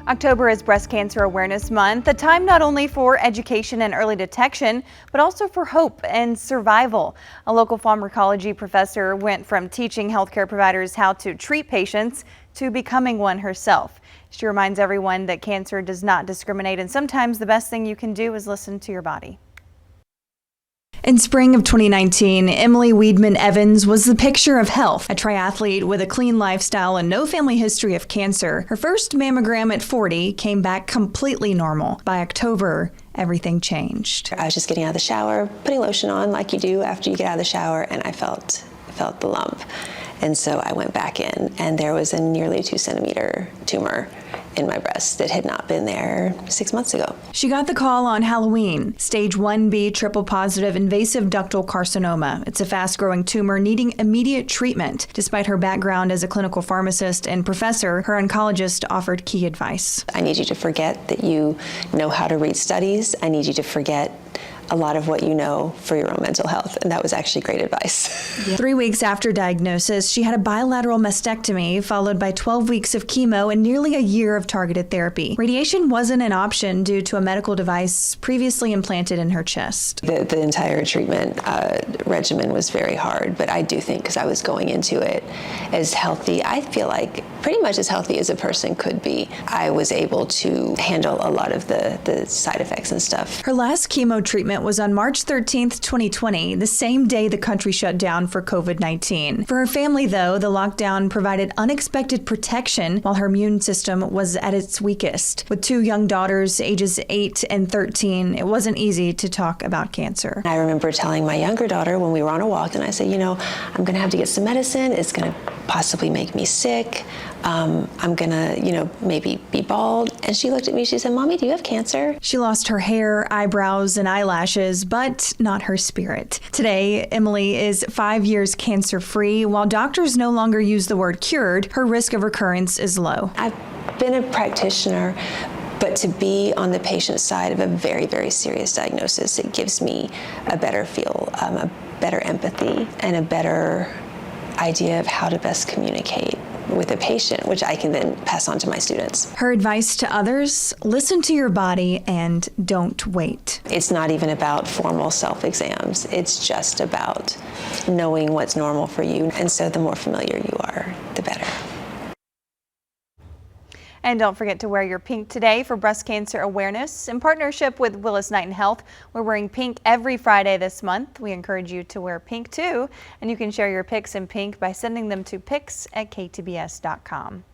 October is Breast Cancer Awareness Month, a time not only for education and early detection, but also for hope and survival. A local pharmacology professor went from teaching healthcare providers how to treat patients to becoming one herself. She reminds everyone that cancer does not discriminate, and sometimes the best thing you can do is listen to your body. In spring of 2019, Emily Weidman Evans was the picture of health, a triathlete with a clean lifestyle and no family history of cancer. Her first mammogram at 40 came back completely normal. By October, everything changed. I was just getting out of the shower, putting lotion on like you do after you get out of the shower, and I felt the lump. And so I went back in, and there was a nearly 2-centimeter tumor in my breast that had not been there 6 months ago. She got the call on Halloween. Stage 1B triple positive invasive ductal carcinoma. It's a fast-growing tumor needing immediate treatment. Despite her background as a clinical pharmacist and professor, her oncologist offered key advice. I need you to forget that you know how to read studies. I need you to forget a lot of what you know for your own mental health, and that was actually great advice. 3 weeks after diagnosis, she had a bilateral mastectomy, followed by 12 weeks of chemo and nearly a year of targeted therapy. Radiation wasn't an option due to a medical device previously implanted in her chest. The entire treatment regimen was very hard, but I do think because I was going into it as healthy, I feel like pretty much as healthy as a person could be, I was able to handle a lot of the side effects and stuff. Her last chemo treatment was on March 13th, 2020, the same day the country shut down for COVID-19. For her family, though, the lockdown provided unexpected protection while her immune system was at its weakest. With 2 young daughters, ages 8 and 13, it wasn't easy to talk about cancer. I remember telling my younger daughter when we were on a walk, and I said, I'm going to have to get some medicine. It's going to possibly make me sick. I'm going to, maybe be bald. And she looked at me, she said, "Mommy, do you have cancer?" She lost her hair, eyebrows, and eyelashes, but not her spirit. Today, Emily is 5 years cancer-free. While doctors no longer use the word cured, her risk of recurrence is low. I've been a practitioner, but to be on the patient side of a very, very serious diagnosis, it gives me a better feel, a better empathy, and a better idea of how to best communicate with a patient, which I can then pass on to my students. Her advice to others: listen to your body and don't wait. It's not even about formal self-exams. It's just about knowing what's normal for you. And so the more familiar you are, the better. And don't forget to wear your pink today for breast cancer awareness. In partnership with Willis Knighton Health, we're wearing pink every Friday this month. We encourage you to wear pink too, and you can share your pics in pink by sending them to pics@ktbs.com.